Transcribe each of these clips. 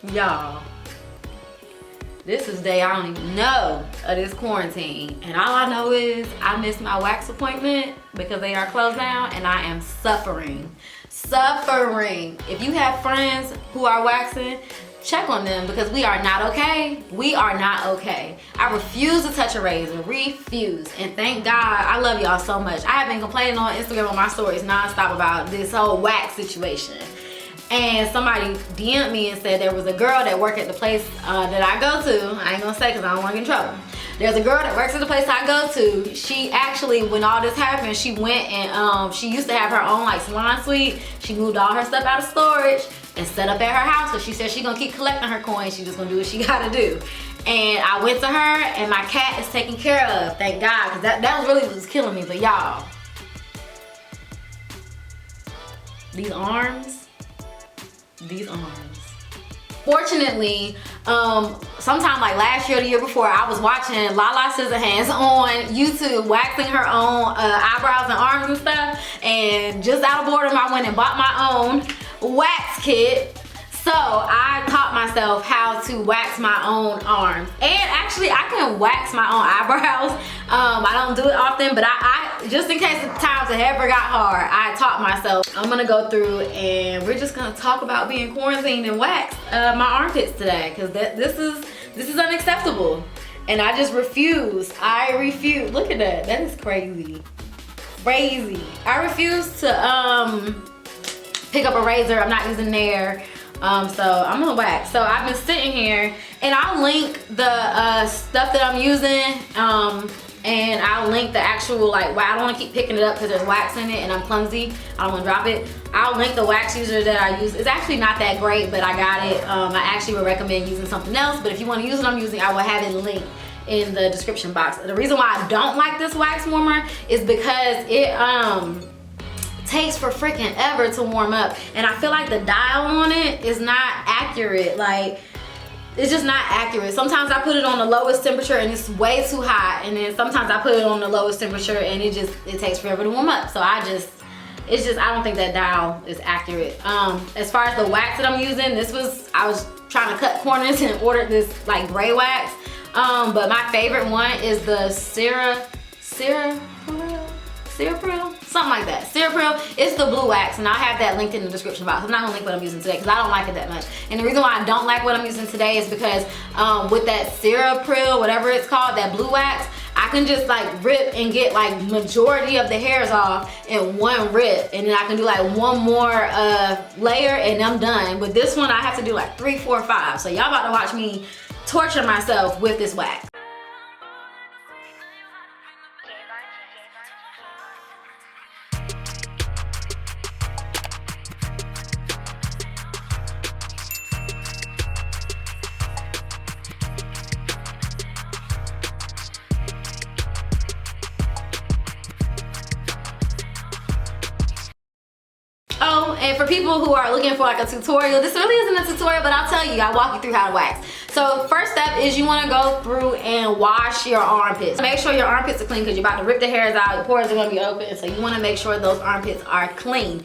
Y'all, this is the day I don't even know of this quarantine. And all I know is I missed my wax appointment because they are closed down and I am suffering. Suffering. If you have friends who are waxing, check on them because we are not okay. We are not okay. I refuse to touch a razor, refuse. And thank God, I love y'all so much. I have been complaining on Instagram on my stories nonstop about this whole wax situation. And somebody DM'd me and said there was a girl that worked at the place that I go to. I ain't gonna say because I don't want to get in trouble. There's a girl that works at the place I go to. She actually, when all this happened, she went and she used to have her own like salon suite. She moved all her stuff out of storage and set up at her house because she said she's gonna keep collecting her coins. She's just gonna do what she gotta do. And I went to her and my cat is taken care of, thank God, because that was really what was killing me. But y'all, these arms. Fortunately, sometime like last year or the year before, I was watching Lala Scissorhands on YouTube waxing her own eyebrows and arms and stuff. And just out of boredom, I went and bought my own wax kit. So I taught myself how to wax my own arms. And actually, I can wax my own eyebrows. I don't do it often, but I just in case the times have ever got hard, I taught myself. I'm gonna go through and we're just gonna talk about being quarantined and wax my armpits today, because this is unacceptable. And I just refuse. I refuse. Look at that. That is crazy. Crazy. I refuse to pick up a razor. I'm not using there. So I'm gonna wax. So I've been sitting here and I'll link the stuff that I'm using, and I'll link the actual like, I don't want to keep picking it up because there's wax in it and I'm clumsy. I don't want to drop it. I'll link the wax user that I use. It's actually not that great, but I got it. I actually would recommend using something else, but if you want to use what I'm using, I will have it linked in the description box. The reason why I don't like this wax warmer is because it takes for freaking ever to warm up, and I feel like the dial on it is not accurate. Like, it's just not accurate. Sometimes I put it on the lowest temperature and it's way too hot, and then sometimes I put it on the lowest temperature and it takes forever to warm up. So I don't think that dial is accurate. As far as the wax that I'm using, I was trying to cut corners and ordered this like gray wax, but my favorite one is the Cerapril, something like that. Cerapril. It's the blue wax, and I'll have that linked in the description box. I'm not gonna link what I'm using today because I don't like it that much. And the reason why I don't like what I'm using today is because with that Cerapril, whatever it's called, that blue wax, I can just like rip and get like majority of the hairs off in one rip, and then I can do like one more layer and I'm done. With this one, I have to do like 3, 4, 5. So y'all about to watch me torture myself with this wax. Oh, and for people who are looking for like a tutorial, this really isn't a tutorial, but I'll tell you, I'll walk you through how to wax. So first step is you want to go through and wash your armpits. Make sure your armpits are clean because you're about to rip the hairs out, your pores are going to be open, so you want to make sure those armpits are clean.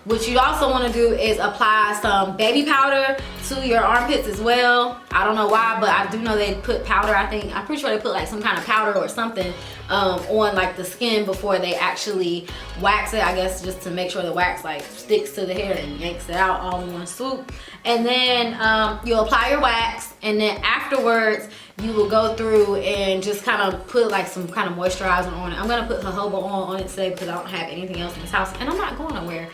What you also want to do is apply some baby powder to your armpits as well. I don't know why, but I do know they put powder. I'm pretty sure they put like some kind of powder or something on like the skin before they actually wax it, I guess, just to make sure the wax like sticks to the hair and yanks it out all in one swoop. And then you'll apply your wax, and then afterwards you will go through and just kind of put like some kind of moisturizer on it. I'm gonna put jojoba on it today because I don't have anything else in this house, and I'm not going nowhere.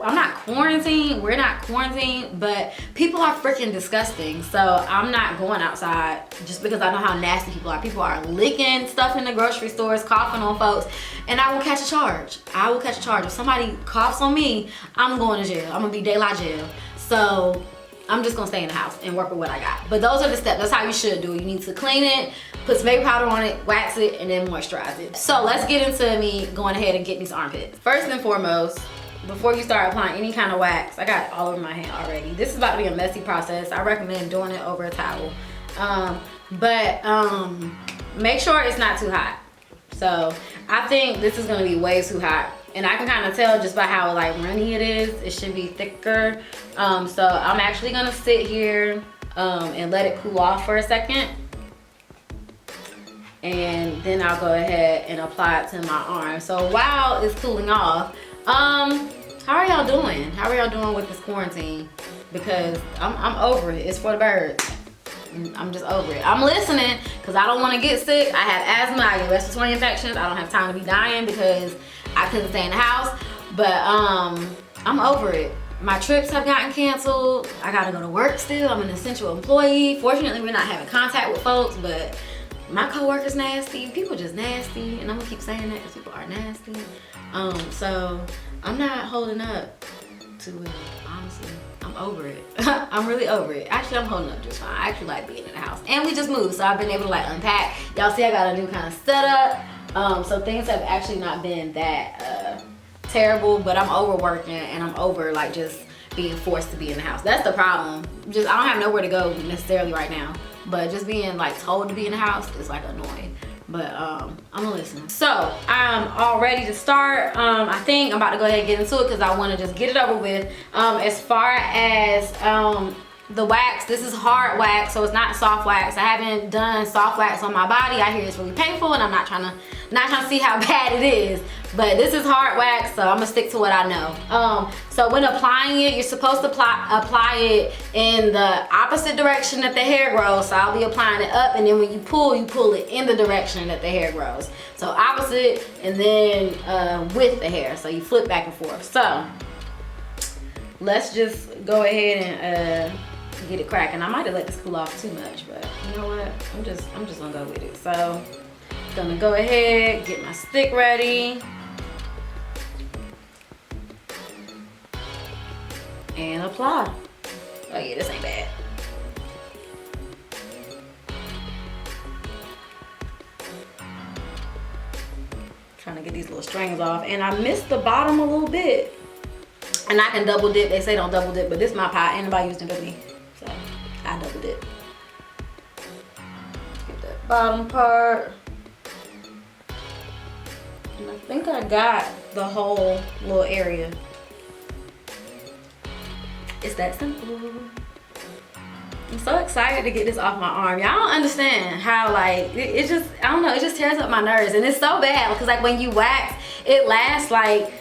I'm not quarantined, we're not quarantined, but people are freaking disgusting. So I'm not going outside just because I know how nasty people are. People are licking stuff in the grocery stores, coughing on folks, and I will catch a charge. I will catch a charge. If somebody coughs on me, I'm going to jail. I'm gonna be daylight jail. So I'm just gonna stay in the house and work with what I got. But those are the steps. That's how you should do it. You need to clean it, put some baby powder on it, wax it, and then moisturize it. So let's get into me going ahead and getting these armpits. First and foremost, before you start applying any kind of wax, I got it all over my hand already. This is about to be a messy process. I recommend doing it over a towel. Make sure it's not too hot. So I think this is gonna be way too hot. and I can kind of tell just by how like runny it is. It should be thicker. So I'm actually gonna sit here and let it cool off for a second. And then I'll go ahead and apply it to my arm. So while it's cooling off, how are y'all doing? How are y'all doing with this quarantine? Because I'm over it. It's for the birds. I'm just over it. I'm listening because I don't want to get sick. I have asthma, I get respiratory infections. I don't have time to be dying because I couldn't stay in the house. But I'm over it. My trips have gotten canceled. I gotta go to work still. I'm an essential employee. Fortunately, we're not having contact with folks, but my coworkers nasty. People just nasty, and I'm gonna keep saying that because people are nasty. So I'm not holding up to it, honestly. I'm over it. I'm really over it. Actually, I'm holding up just fine. I actually like being in the house. And we just moved, so I've been able to like unpack. Y'all see I got a new kind of setup. So things have actually not been that terrible, but I'm overworking and I'm over like just being forced to be in the house. That's the problem. Just I don't have nowhere to go necessarily right now. But just being like told to be in the house is like annoying. But I'm gonna listen. So I'm all ready to start. I think I'm about to go ahead and get into it because I want to just get it over with. As far as the wax, this is hard wax, so it's not soft wax. I haven't done soft wax on my body. I hear it's really painful, and I'm not trying to see how bad it is. But this is hard wax, so I'm gonna stick to what I know. So when applying it, you're supposed to apply it in the opposite direction that the hair grows. So I'll be applying it up, and then when you pull it in the direction that the hair grows. So opposite, and then with the hair. So you flip back and forth. So let's just go ahead and get it cracking. I might have let this cool off too much, but you know what? I'm just gonna go with it. So gonna go ahead, get my stick ready. And apply. Oh yeah, this ain't bad. Trying to get these little strings off. And I missed the bottom a little bit. And I can double dip. They say don't double dip, but this is my pot. Ain't nobody using it. So I double dip. Get that bottom part. And I think I got the whole little area. It's that simple. I'm so excited to get this off my arm. Y'all don't understand how like, it just, I don't know, it just tears up my nerves. And it's so bad because like when you wax, it lasts like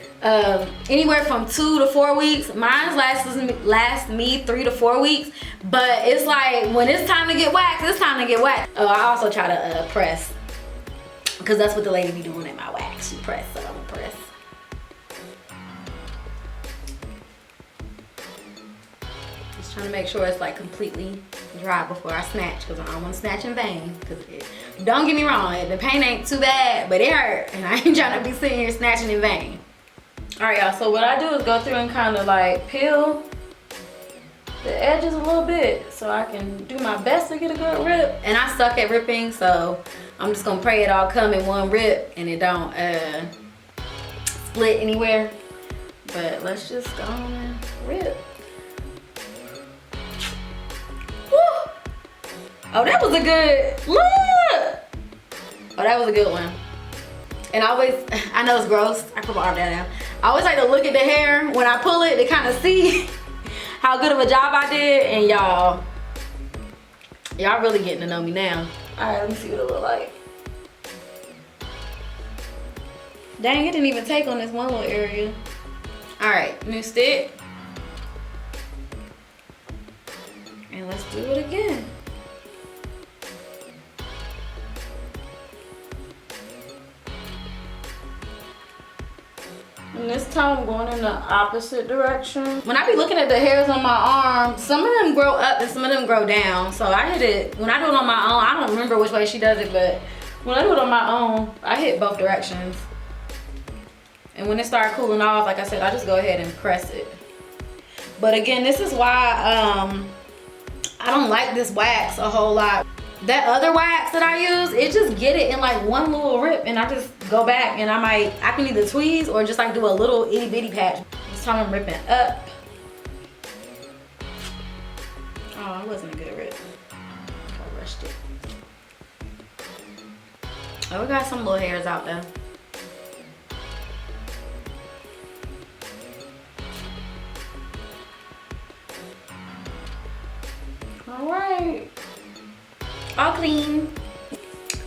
anywhere from 2 to 4 weeks. Mine lasts me 3 to 4 weeks. But it's like when it's time to get waxed, it's time to get waxed. Oh, I also try to press because that's what the lady be doing at my wax. She press, so I'm gonna press. Just trying to make sure it's like completely dry before I snatch because I don't want to snatch in vain. Because don't get me wrong, the pain ain't too bad, but it hurt, and I ain't trying to be sitting here snatching in vain. All right, y'all. So what I do is go through and kind of like peel the edges a little bit so I can do my best to get a good rip. And I suck at ripping, so I'm just gonna pray it all come in one rip and it don't split anywhere. But let's just go on and rip. Woo! Oh, that was a good look. Oh, that was a good one. And I know it's gross. I put my arm down now. I always like to look at the hair when I pull it to kind of see how good of a job I did. And y'all really getting to know me now. All right, let me see what it look like. Dang, it didn't even take on this one little area. All right, new stick. And let's do it again. And this time I'm going in the opposite direction. When I be looking at the hairs on my arm, some of them grow up and some of them grow down. So I hit it, when I do it on my own, I don't remember which way she does it, but when I do it on my own, I hit both directions. And when it started cooling off, like I said, I just go ahead and press it. But again, this is why I don't like this wax a whole lot. That other wax that I use, it just get it in like one little rip, and I just go back and I can either tweeze or just like do a little itty bitty patch. This time I'm ripping up. Oh, it wasn't a good rip. I rushed it. Oh, we got some little hairs out there. All right. All clean.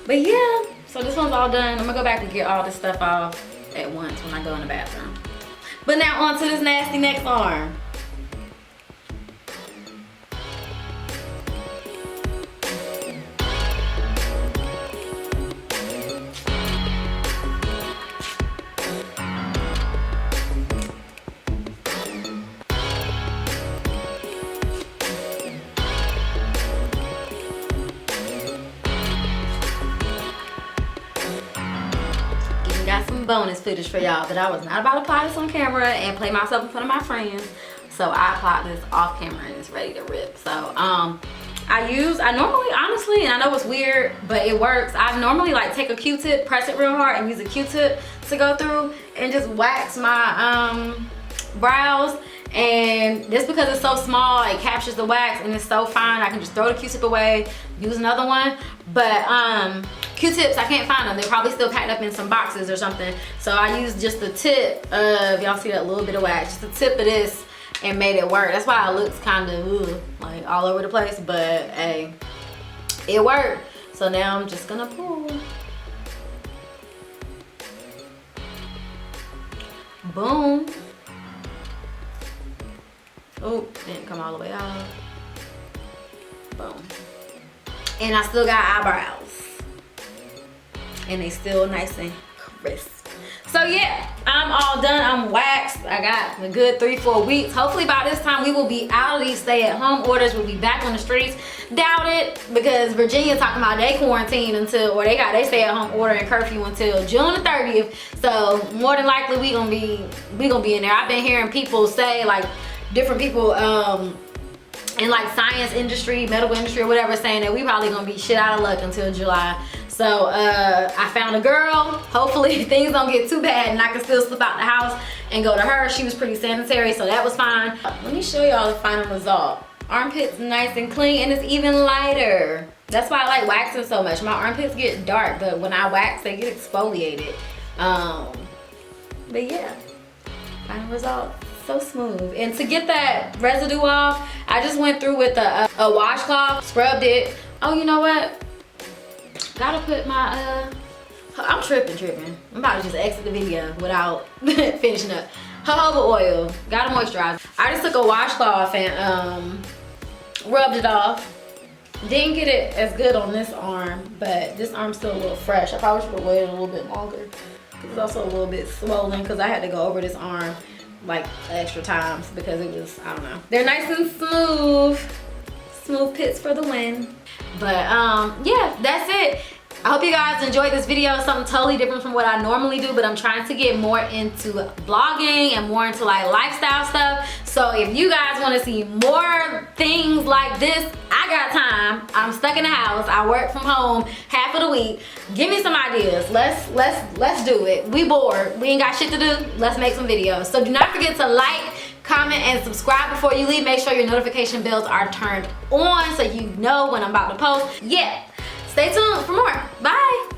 But yeah, so this one's all done. I'm gonna go back and get all this stuff off at once when I go in the bathroom. But now on to this nasty next arm. Got some bonus footage for y'all, but I was not about to apply this on camera and play myself in front of my friends, so I applied this off camera and it's ready to rip. So I normally, honestly, and I know it's weird, but it works, I normally like take a Q-tip, press it real hard, and use a Q-tip to go through and just wax my brows. And just because it's so small, it captures the wax and it's so fine, I can just throw the Q-tip away, use another one. But Q-tips, I can't find them. They're probably still packed up in some boxes or something. So I used just the tip of, y'all see that little bit of wax, just the tip of this, and made it work. That's why it looks kind of like all over the place, but hey, it worked. So now I'm just gonna pull. Boom. Oh, didn't come all the way out. Boom. And I still got eyebrows. And they still nice and crisp. So yeah, I'm all done. I'm waxed. I got a good 3-4 weeks. Hopefully by this time we will be out of these stay-at-home orders. We'll be back on the streets. Doubt it, because Virginia talking about they quarantine until, or they got they stay-at-home order and curfew until June the 30th. So more than likely we gonna be in there. I've been hearing people say, like different people in like science industry, medical industry or whatever, saying that we probably gonna be shit out of luck until July. So I found a girl. Hopefully things don't get too bad and I can still slip out the house and go to her. She was pretty sanitary, so that was fine. Let me show y'all the final result. Armpits nice and clean, and it's even lighter. That's why I like waxing so much. My armpits get dark, but when I wax, they get exfoliated. But yeah, final result. So smooth. And to get that residue off, I just went through with a washcloth, scrubbed it. Oh, you know what? Gotta put my, I'm tripping. I'm about to just exit the video without finishing up. Jojoba oil, gotta moisturize. I just took a washcloth and rubbed it off. Didn't get it as good on this arm, but this arm's still a little fresh. I probably should have waited a little bit longer. It's also a little bit swollen because I had to go over this arm like extra times because it was, I don't know. They're nice and smooth. Smooth pits for the win. But yeah, that's it. I hope you guys enjoyed this video. Something totally different from what I normally do, but I'm trying to get more into blogging and more into like lifestyle stuff. So if you guys want to see more things like this, I got time. I'm stuck in the house. I work from home half of the week. Give me some ideas. Let's do it. We bored. We ain't got shit to do. Let's make some videos. So do not forget to like, comment, and subscribe before you leave. Make sure your notification bells are turned on so you know when I'm about to post. Yeah. Stay tuned for more. Bye.